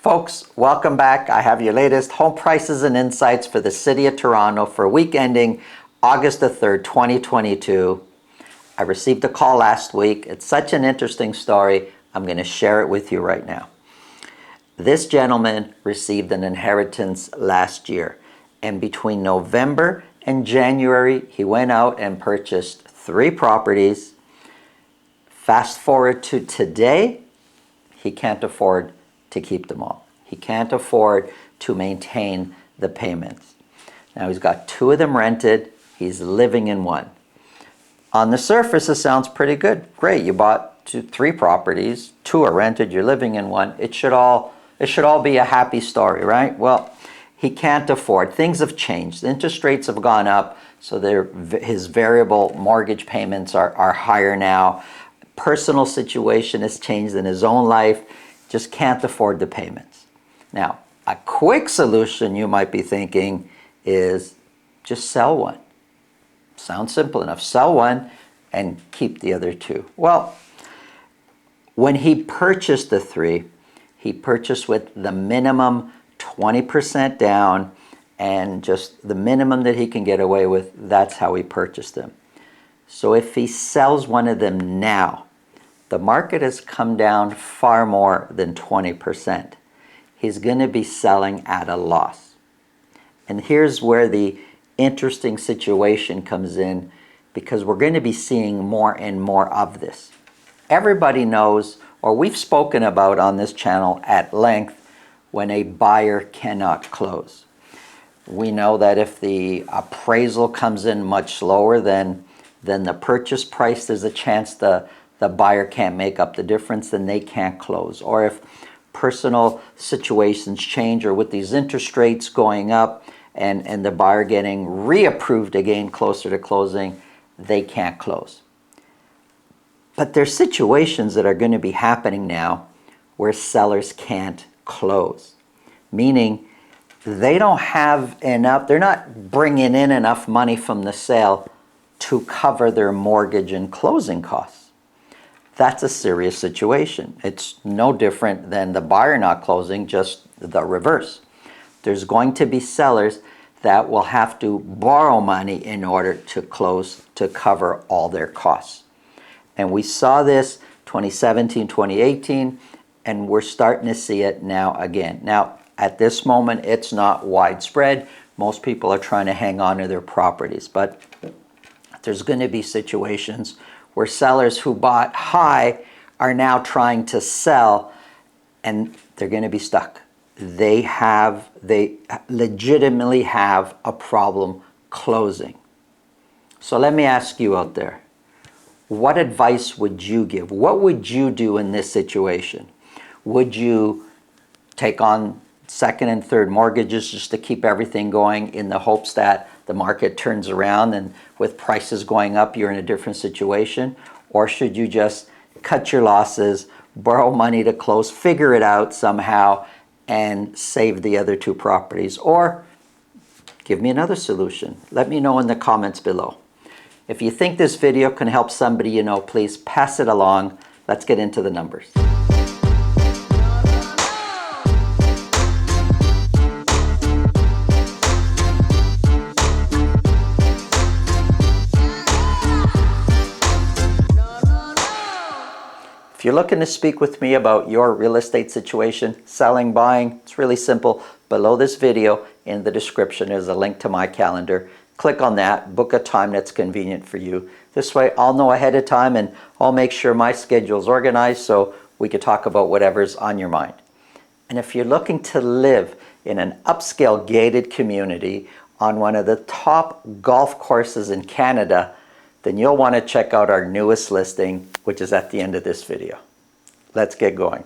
Folks, welcome back. I have your latest home prices and insights for the City of Toronto for week ending August the 3rd, 2022. I received a call last week. It's such an interesting story. I'm going to share it with you right now. This gentleman received an inheritance last year, and between November and January, he went out and purchased 3 properties. Fast forward to today, he can't afford to keep them all. He can't afford to maintain the payments. Now he's got 2 of them rented. He's living in one. On the surface, it sounds pretty good. Great, you bought 3 properties, 2 are rented, you're living in one. It should all be a happy story, right? Well, he can't afford. Things have changed. The interest rates have gone up, so his variable mortgage payments are higher now. Personal situation has changed in his own life. Just can't afford the payments. Now, a quick solution you might be thinking is just sell one. Sounds simple enough. Sell one and keep the other 2. Well, when he purchased the 3, he purchased with the minimum 20% down and just the minimum that he can get away with. That's how he purchased them. So if he sells one of them now, the market has come down far more than 20%. He's going to be selling at a loss. And here's where the interesting situation comes in, because we're going to be seeing more and more of this. Everybody knows, or we've spoken about on this channel at length, when a buyer cannot close. We know that if the appraisal comes in much lower than the purchase price, there's a chance the buyer can't make up the difference, then they can't close. Or if personal situations change, or with these interest rates going up and the buyer getting reapproved again closer to closing, they can't close. But there's situations that are going to be happening now where sellers can't close, meaning they don't have enough, they're not bringing in enough money from the sale to cover their mortgage and closing costs. That's a serious situation. It's no different than the buyer not closing, just the reverse. There's going to be sellers that will have to borrow money in order to close to cover all their costs. And we saw this 2017, 2018, and we're starting to see it now again. Now, at this moment, it's not widespread. Most people are trying to hang on to their properties, but there's going to be situations where sellers who bought high are now trying to sell, and they're going to be stuck. They legitimately have a problem closing. So let me ask you out there, what advice would you give? What would you do in this situation? Would you take on second and third mortgages just to keep everything going in the hopes that the market turns around and with prices going up, you're in a different situation? Or should you just cut your losses, borrow money to close, figure it out somehow, and save the other 2 properties? Or give me another solution. Let me know in the comments below. If you think this video can help somebody you know, please pass it along. Let's get into the numbers. If you're looking to speak with me about your real estate situation, selling, buying, it's really simple. Below this video in the description is a link to my calendar. Click on that, book a time that's convenient for you. This way I'll know ahead of time and I'll make sure my schedule's organized so we can talk about whatever's on your mind. And if you're looking to live in an upscale gated community on one of the top golf courses in Canada, then you'll want to check out our newest listing, which is at the end of this video. Let's get going.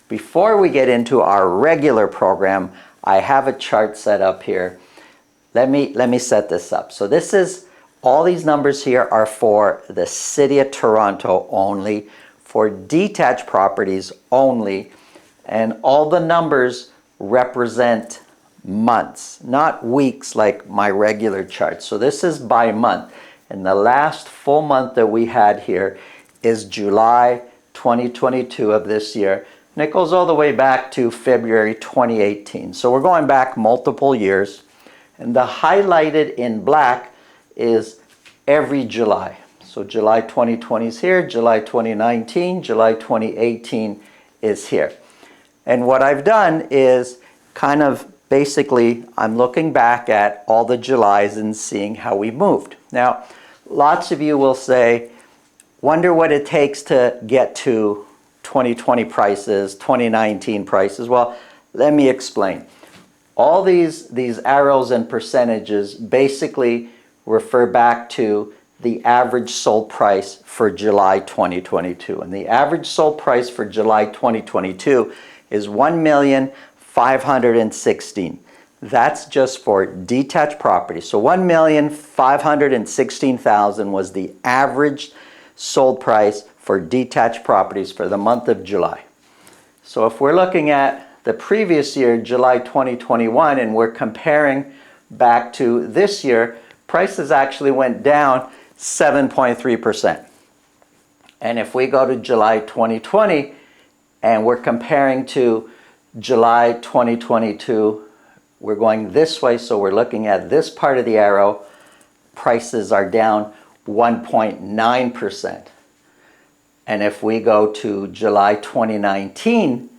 Before we get into our regular program, I have a chart set up here. Let me set this up. So this is, all these numbers here are for the City of Toronto only, for detached properties only, and all the numbers represent months, not weeks like my regular chart. So this is by month. And the last full month that we had here is July 2022 of this year. and it goes all the way back to February 2018. So we're going back multiple years, and the highlighted in black is every July. So July 2020 is here, July 2019, July 2018 is here. And what I've done is kind of basically, I'm looking back at all the Julys and seeing how we moved. Now, lots of you will say, wonder what it takes to get to 2020 prices, 2019 prices. Well, let me explain. All these arrows and percentages basically refer back to the average sold price for July 2022. And the average sold price for July 2022 is $1,516,000. That's just for detached properties. So $1,516,000 was the average sold price for detached properties for the month of July. So if we're looking at the previous year, July 2021, and we're comparing back to this year, prices actually went down 7.3%. And if we go to July 2020 and we're comparing to July 2022, we're going this way, so we're looking at this part of the arrow, prices are down 1.9%. And if we go to July 2019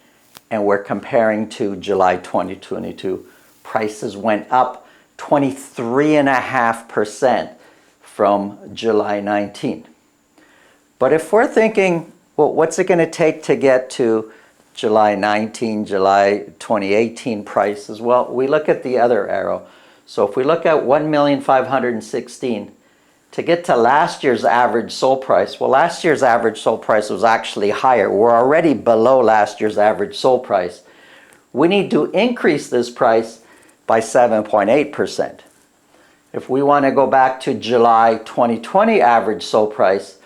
and we're comparing to July 2022, prices went up 23.5% from July 19. But if we're thinking, well, what's it going to take to get to July 19, July 2018 prices? Well, we look at the other arrow. So if we look at 1,516,000 to get to last year's average sold price, well, last year's average sold price was actually higher. We're already below last year's average sold price. We need to increase this price by 7.8%. If we want to go back to July 2020 average sold price,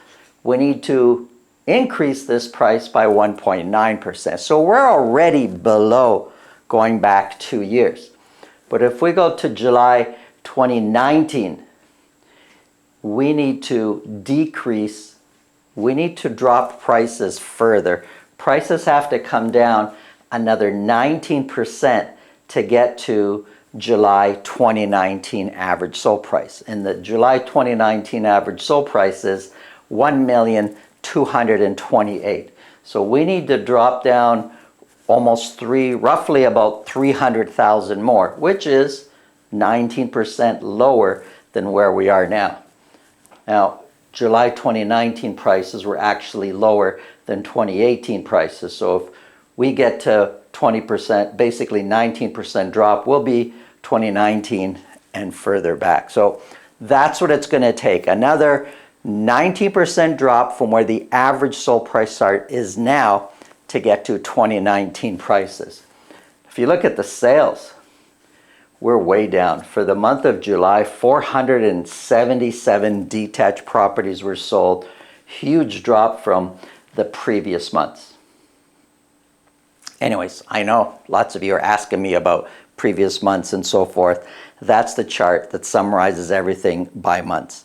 we need to increase this price by 1.9%. So we're already below going back 2 years. But if we go to July 2019, we need to decrease, we need to drop prices further. Prices have to come down another 19% to get to July 2019 average sold price. And the July 2019 average sold price is $1,228,000. So we need to drop down almost roughly about 300,000 more, which is 19% lower than where we are now. Now, July 2019 prices were actually lower than 2018 prices. So if we get to 20%, basically 19% drop, will be 2019 and further back. So that's what it's going to take. Another 19% drop from where the average sold price chart is now to get to 2019 prices. If you look at the sales, we're way down. For the month of July, 477 detached properties were sold. Huge drop from the previous months. Anyways, I know lots of you are asking me about previous months and so forth. That's the chart that summarizes everything by months.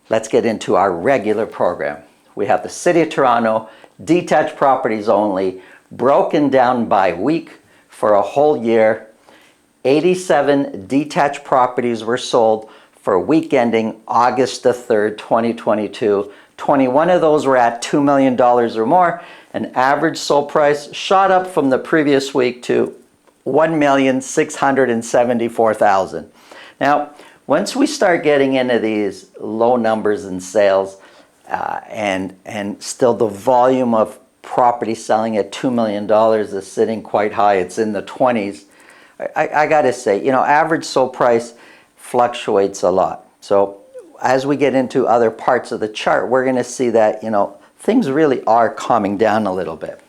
Let's get into our regular program. We have the City of Toronto, detached properties only, broken down by week for a whole year. 87 detached properties were sold for week ending August the 3rd, 2022. 21 of those were at $2 million or more. An average sold price shot up from the previous week to $1,674,000. Now, once we start getting into these low numbers in sales and still the volume of property selling at $2 million is sitting quite high, it's in the 20s, I got to say, you know, average sold price fluctuates a lot. So as we get into other parts of the chart, we're going to see that, you know, things really are calming down a little bit.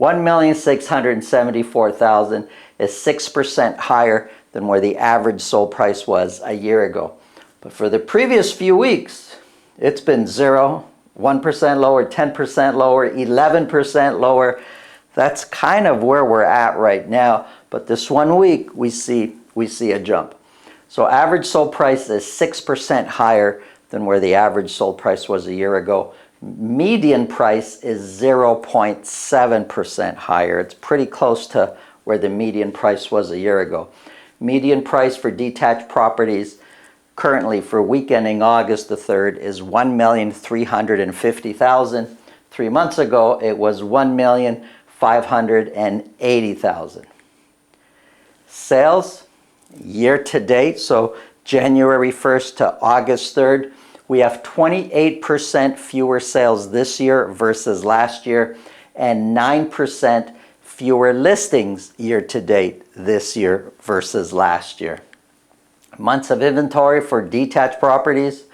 $1,674,000 is 6% higher than where the average sold price was a year ago. But for the previous few weeks, it's been 0, 1% lower, 10% lower, 11% lower. That's kind of where we're at right now. But this 1 week, we see a jump. So average sold price is 6% higher than where the average sold price was a year ago. Median price is 0.7% higher. It's pretty close to where the median price was a year ago. Median price for detached properties currently for week ending August the 3rd is $1,350,000. 3 months ago, it was $1,580,000. Sales year to date, so January 1st to August 3rd, we have 28% fewer sales this year versus last year, and 9% fewer listings year to date this year versus last year. Months of inventory for detached properties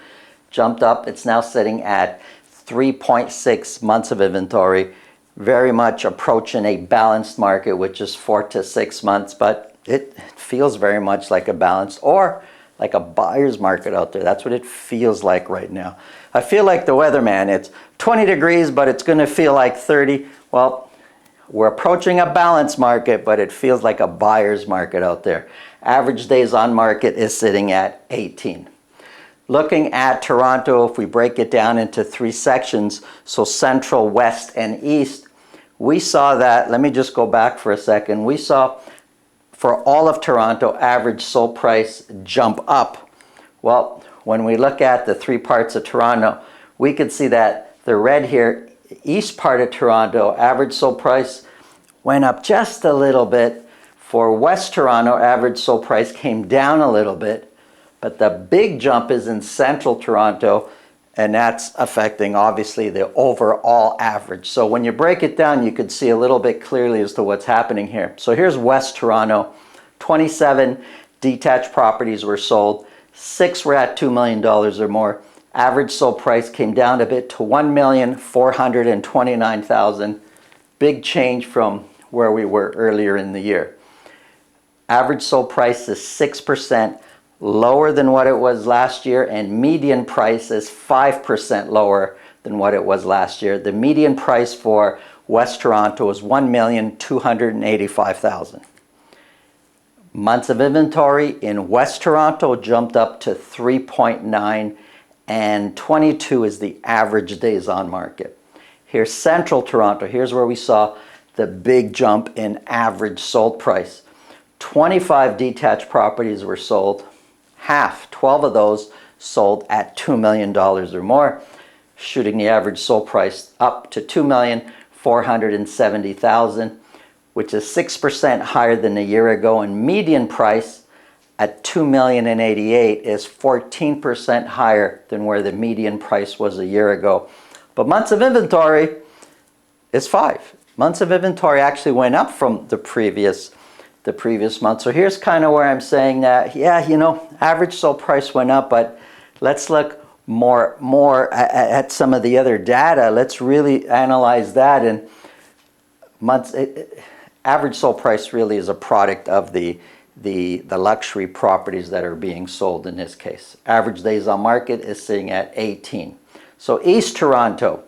jumped up. It's now sitting at 3.6 months of inventory, very much approaching a balanced market, which is 4 to 6 months, but it feels very much like a balanced or like a buyer's market out there. That's what it feels like right now. I feel like the weatherman. It's 20 degrees, but it's going to feel like 30. Well, we're approaching a balanced market, but it feels like a buyer's market out there. Average days on market is sitting at 18. Looking at Toronto, if we break it down into 3 sections, so central, west, and east, we saw that, let me just go back for a second, we saw for all of Toronto, average sold price jump up. Well, when we look at the 3 parts of Toronto, we could see that the red here, east part of Toronto, average sold price went up just a little bit. For West Toronto, average sold price came down a little bit. But the big jump is in central Toronto, and that's affecting obviously the overall average. So when you break it down, you could see a little bit clearly as to what's happening here. So here's West Toronto. 27 detached properties were sold. 6 were at $2 million or more. Average sold price came down a bit to $1,429,000. Big change from where we were earlier in the year. Average sold price is 6% lower than what it was last year, and median price is 5% lower than what it was last year. The median price for West Toronto is $1,285,000. Months of inventory in West Toronto jumped up to 3.9, and 22 is the average days on market. Here's central Toronto. Here's where we saw the big jump in average sold price. 25 detached properties were sold. 12 of those sold at $2 million or more, shooting the average sold price up to $2,470,000, which is 6% higher than a year ago, and median price at $2,088,000 is 14% higher than where the median price was a year ago. But months of inventory is 5. Months of inventory actually went up from the previous month. So here's kind of where I'm saying that, yeah, you know, average sold price went up, but let's look more at some of the other data. Let's really analyze that. And average sold price really is a product of the luxury properties that are being sold in this case. Average days on market is sitting at 18. So East Toronto,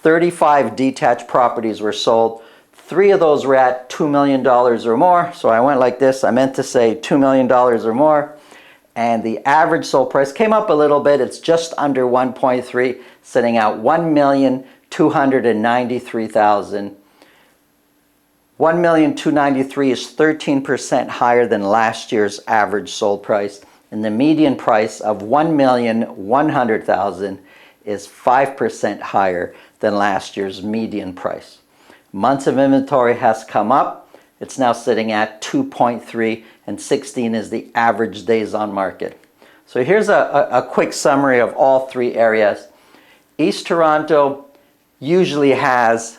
35 detached properties were sold. 3 of those were at $2 million or more. So I went like this. I meant to say $2 million or more. And the average sold price came up a little bit. It's just under 1.3, sitting at $1,293,000. $1,293,000 is 13% higher than last year's average sold price. And the median price of $1,100,000 is 5% higher than last year's median price. Months of inventory has come up. It's now sitting at 2.3, and 16 is the average days on market. So here's a quick summary of all 3 areas. East Toronto usually has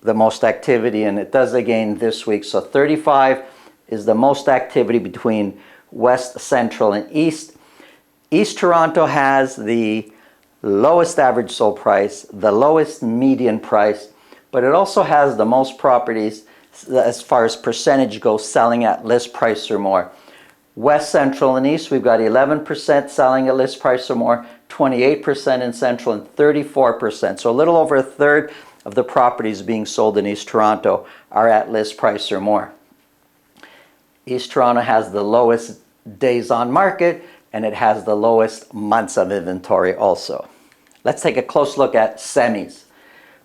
the most activity, and it does again this week. So 35 is the most activity between West, Central, and East. East Toronto has the lowest average sold price, the lowest median price, but it also has the most properties as far as percentage goes selling at list price or more. West, Central, and East, we've got 11% selling at list price or more, 28% in Central, and 34%. So a little over a third of the properties being sold in East Toronto are at list price or more. East Toronto has the lowest days on market, and it has the lowest months of inventory also. Let's take a close look at semis.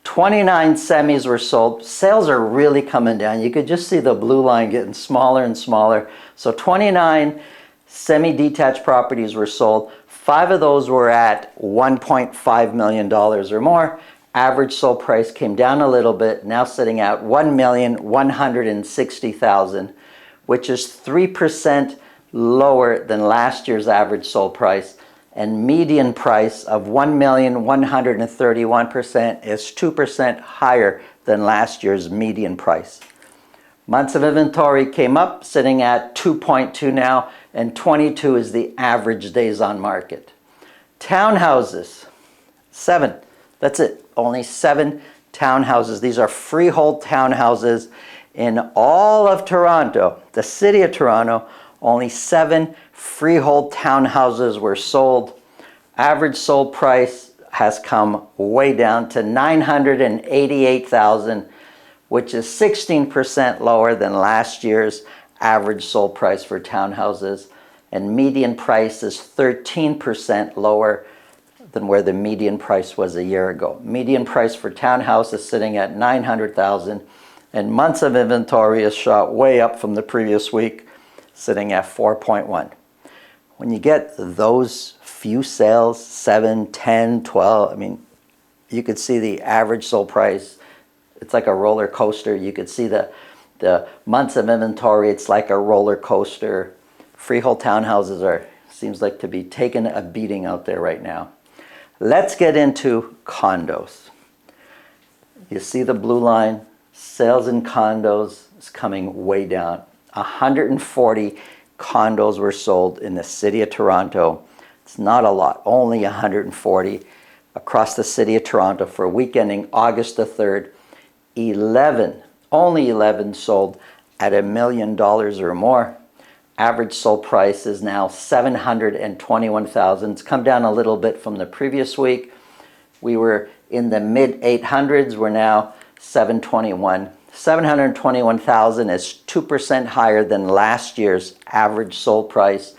29 semis were sold. Sales are really coming down. You could just see the blue line getting smaller and smaller. So 29 semi-detached properties were sold. 5 of those were at $1.5 million or more. Average sold price came down a little bit, now sitting at $1,160,000, which is 3% lower than last year's average sold price. And median price of $1,131,000 is 2% higher than last year's median price. Months of inventory came up, sitting at 2.2 now, and 22 is the average days on market. Townhouses, 7. That's it. Only 7 townhouses. These are freehold townhouses in all of Toronto, the city of Toronto. Only 7 freehold townhouses were sold. Average sold price has come way down to $988,000, which is 16% lower than last year's average sold price for townhouses. And median price is 13% lower than where the median price was a year ago. Median price for townhouse is sitting at $900,000, and months of inventory is shot way up from the previous week, sitting at 4.1. When you get those few sales, 7, 10, 12, I mean, you could see the average sold price. It's like a roller coaster. You could see the months of inventory. It's like a roller coaster. Freehold townhouses seems like to be taking a beating out there right now. Let's get into condos. You see the blue line. Sales in condos is coming way down. 140 condos were sold in the city of Toronto. It's not a lot, only 140 across the city of Toronto for a week ending August the 3rd. Only 11 sold at $1 million or more. Average sold price is now $721,000. It's come down a little bit from the previous week. We were in the mid 800s. We're now $721,000. $721,000 is 2% higher than last year's average sold price.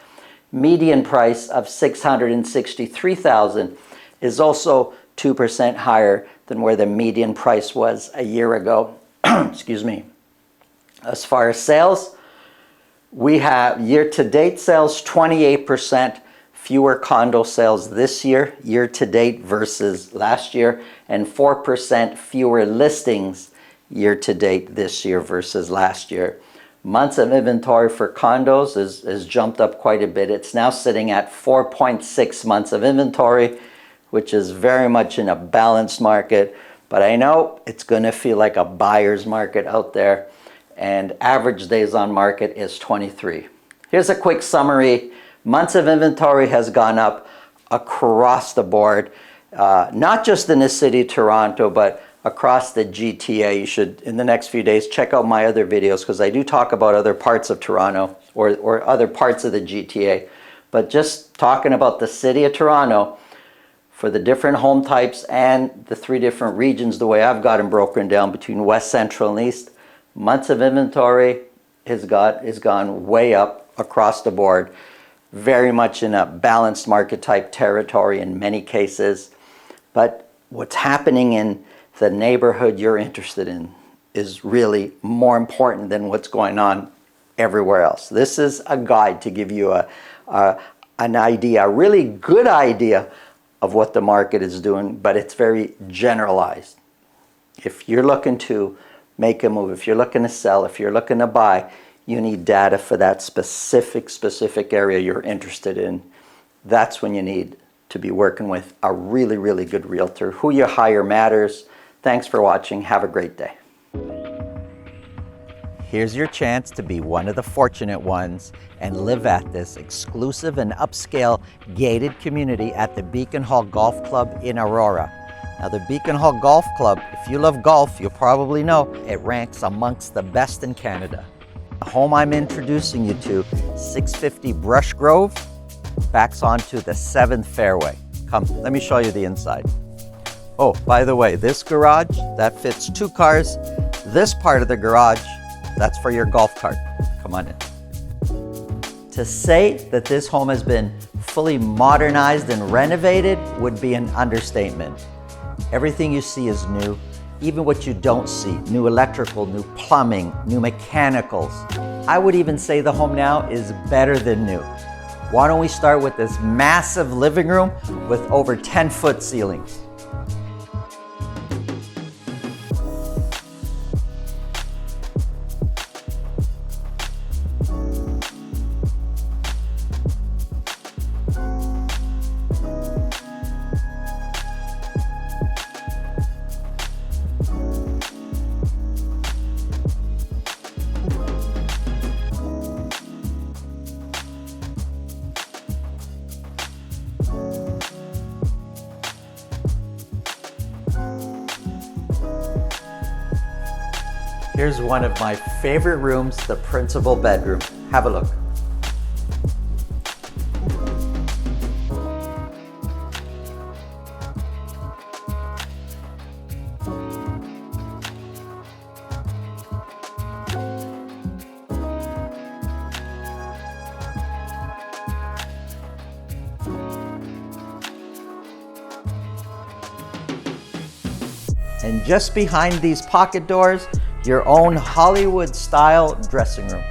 Median price of $663,000 is also 2% higher than where the median price was a year ago. Excuse me. As far as sales, we have year-to-date sales, 28% fewer condo sales this year, year-to-date versus last year, and 4% fewer listings year-to-date this year versus last year. Months of inventory for condos has jumped up quite a bit. It's now sitting at 4.6 months of inventory, which is very much in a balanced market. But I know it's going to feel like a buyer's market out there. And average days on market is 23. Here's a quick summary. Months of inventory has gone up across the board, not just in the city of Toronto, but across the GTA. You should, in the next few days, check out my other videos because I do talk about other parts of Toronto or other parts of the GTA. But just talking about the city of Toronto, for the different home types and the 3 different regions, the way I've got them broken down between West, Central, and East, months of inventory has gone way up across the board, very much in a balanced market type territory in many cases. But what's happening in the neighborhood you're interested in is really more important than what's going on everywhere else. This is a guide to give you an idea, a really good idea of what the market is doing, but it's very generalized. If you're looking to make a move, if you're looking to sell, if you're looking to buy, you need data for that specific area you're interested in. That's when you need to be working with a really, really good realtor. Who you hire matters. Thanks for watching. Have a great day. Here's your chance to be one of the fortunate ones and live at this exclusive and upscale gated community at the Beacon Hall Golf Club in Aurora. Now, the Beacon Hall Golf Club, if you love golf, you'll probably know it ranks amongst the best in Canada. The home I'm introducing you to, 650 Brush Grove, backs onto the 7th fairway. Come, let me show you the inside. Oh, by the way, this garage, that fits 2 cars. This part of the garage, that's for your golf cart. Come on in. To say that this home has been fully modernized and renovated would be an understatement. Everything you see is new, even what you don't see. New electrical, new plumbing, new mechanicals. I would even say the home now is better than new. Why don't we start with this massive living room with over 10-foot ceilings? Here's one of my favorite rooms, the principal bedroom. Have a look. And just behind these pocket doors, your own Hollywood-style dressing room.